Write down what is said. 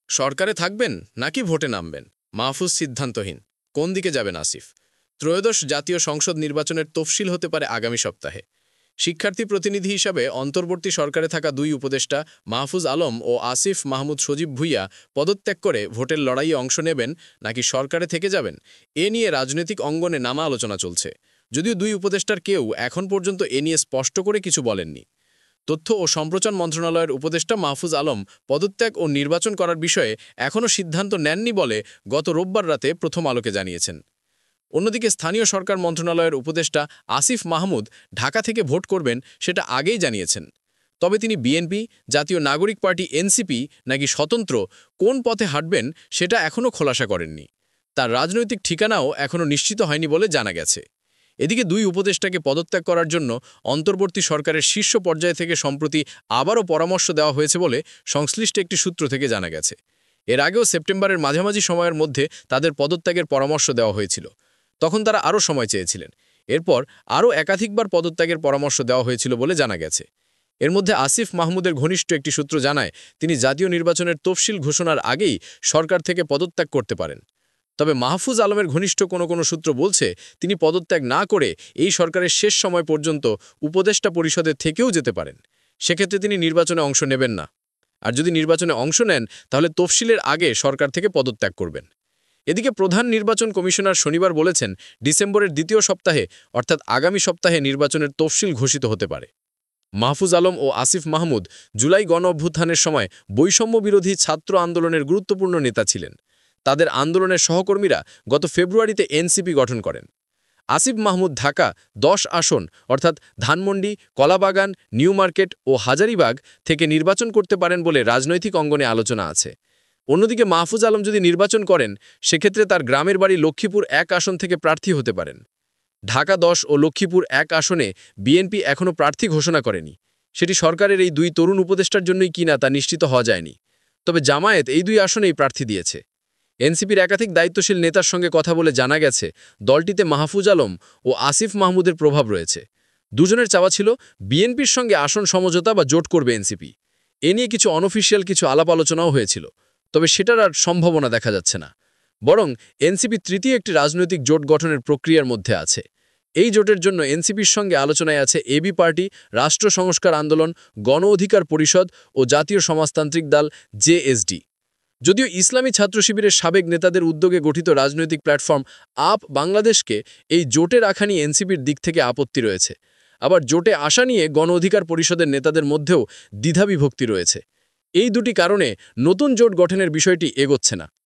সরকারে থাকবেন নাকি ভোটে নামবেন? মাহফুজ সিদ্ধান্তহীন। কোন দিকে যাবেন আসিফ? ত্রয়োদশ জাতীয় সংসদ নির্বাচনের তফসিল হতে পারে আগামী সপ্তাহে। শিক্ষার্থী প্রতিনিধি হিসাবে অন্তর্বর্তী সরকারে থাকা দুই উপদেষ্টা মাহফুজ আলম ও আসিফ মাহমুদ সজীব ভুইয়া পদত্যাগ করে ভোটের লড়াইয়ে অংশ নেবেন নাকি সরকারে থেকে যাবেন, এ নিয়ে রাজনৈতিক অঙ্গনে নানা আলোচনা চলছে। যদিও দুই উপদেষ্টার কেউ এখন পর্যন্ত এ নিয়ে স্পষ্ট করে কিছু বলেননি। তথ্য ও সম্প্রচার মন্ত্রণালয়ের উপদেষ্টা মাহফুজ আলম পদত্যাগ ও নির্বাচন করার বিষয়ে এখনও সিদ্ধান্ত নেননি বলে গত রোববার রাতে প্রথম আলোকে জানিয়েছেন। অন্যদিকে স্থানীয় সরকার মন্ত্রণালয়ের উপদেষ্টা আসিফ মাহমুদ ঢাকা থেকে ভোট করবেন সেটা আগেই জানিয়েছেন। তবে তিনি বিএনপি, জাতীয় নাগরিক পার্টি এনসিপি নাকি স্বতন্ত্র কোন পথে হাঁটবেন সেটা এখনও খোলাসা করেননি। তার রাজনৈতিক ঠিকানাও এখনও নিশ্চিত হয়নি বলে জানা গেছে। এদিকে দুই উপদেষ্টাকে পদত্যাগ করার জন্য অন্তর্বর্তী সরকারের শীর্ষ পর্যায় থেকে সম্প্রতি আবারও পরামর্শ দেওয়া হয়েছে বলে সংশ্লিষ্ট একটি সূত্র থেকে জানা গেছে। এর আগেও সেপ্টেম্বরের মাঝামাঝি সময়ের মধ্যে তাদের পদত্যাগের পরামর্শ দেওয়া হয়েছিল। তখন তারা আরও সময় চেয়েছিলেন। এরপর আরও একাধিকবার পদত্যাগের পরামর্শ দেওয়া হয়েছিল বলে জানা গেছে। এর মধ্যে আসিফ মাহমুদের ঘনিষ্ঠ একটি সূত্র জানায় তিনি জাতীয় নির্বাচনের তফসিল ঘোষণার আগেই সরকার থেকে পদত্যাগ করতে পারেন। তবে মাহফুজ আলমের ঘনিষ্ঠ কোনো সূত্র বলছে তিনি পদত্যাগ না করে এই সরকারের শেষ সময় পর্যন্ত উপদেষ্টা পরিষদে থেকেও যেতে পারেন। সেক্ষেত্রে তিনি নির্বাচনে অংশ নেবেন না। আর যদি নির্বাচনে অংশ নেন তাহলে তফসিলের আগে সরকার থেকে পদত্যাগ করবেন। এদিকে প্রধান নির্বাচন কমিশনার শনিবার বলেছেন ডিসেম্বরের দ্বিতীয় সপ্তাহে অর্থাৎ আগামী সপ্তাহে নির্বাচনের তফসিল ঘোষিত হতে পারে। মাহফুজ আলম ও আসিফ মাহমুদ জুলাই গণ অভ্যুত্থানের সময় বৈষম্য বিরোধী ছাত্র আন্দোলনের গুরুত্বপূর্ণ নেতা ছিলেন। তাদের আন্দোলনের সহকর্মীরা গত ফেব্রুয়ারিতে এনসিপি গঠন করেন। আসিফ মাহমুদ ঢাকা 10 আসন অর্থাৎ ধানমন্ডি, কলাবাগান, নিউ মার্কেট ও হাজারীবাগ থেকে নির্বাচন করতে পারেন বলে রাজনৈতিক অঙ্গনে আলোচনা আছে। অন্যদিকে মাহফুজ আলম যদি নির্বাচন করেন সেক্ষেত্রে তার গ্রামের বাড়ি লক্ষ্মীপুর 1 আসন থেকে প্রার্থী হতে পারেন। ঢাকা 10 ও লক্ষ্মীপুর 1 আসনে বিএনপি এখনও প্রার্থী ঘোষণা করেনি। সেটি সরকারের এই দুই তরুণ উপদেষ্টার জন্যই কিনা তা নিশ্চিত হওয়া যায়নি। তবে জামায়াত এই দুই আসনেই প্রার্থী দিয়েছে। এনসিপির একাধিক দায়িত্বশীল নেতার সঙ্গে কথা বলে জানা গেছে দলটিতে মাহফুজ আলম ও আসিফ মাহমুদের প্রভাব রয়েছে। দুজনের চাওয়া ছিল বিএনপির সঙ্গে আসন সমঝোতা বা জোট করবে এনসিপি। এ নিয়ে কিছু অনঅফিসিয়াল কিছু আলাপ আলোচনাও হয়েছিল। তবে সেটার আর সম্ভাবনা দেখা যাচ্ছে না। বরং এনসিপি তৃতীয় একটি রাজনৈতিক জোট গঠনের প্রক্রিয়ার মধ্যে আছে। এই জোটের জন্য এনসিপির সঙ্গে আলোচনায় আছে এবি পার্টি, রাষ্ট্র সংস্কার আন্দোলন, গণ অধিকার পরিষদ ও জাতীয় সমাজতান্ত্রিক দল জেএসডি। যদিও ইসলামী ছাত্র শিবিরের সাবেক নেতাদের উদ্যোগে গঠিত রাজনৈতিক প্ল্যাটফর্ম আপ বাংলাদেশকে এই জোটে রাখা নিয়ে এনসিপির দিক থেকে আপত্তি রয়েছে। আবার জোটে আসা নিয়ে গণ অধিকার পরিষদের নেতাদের মধ্যেও দ্বিধাবিভক্তি রয়েছে। এই দুটি কারণে নতুন জোট গঠনের বিষয়টি এগোচ্ছে না।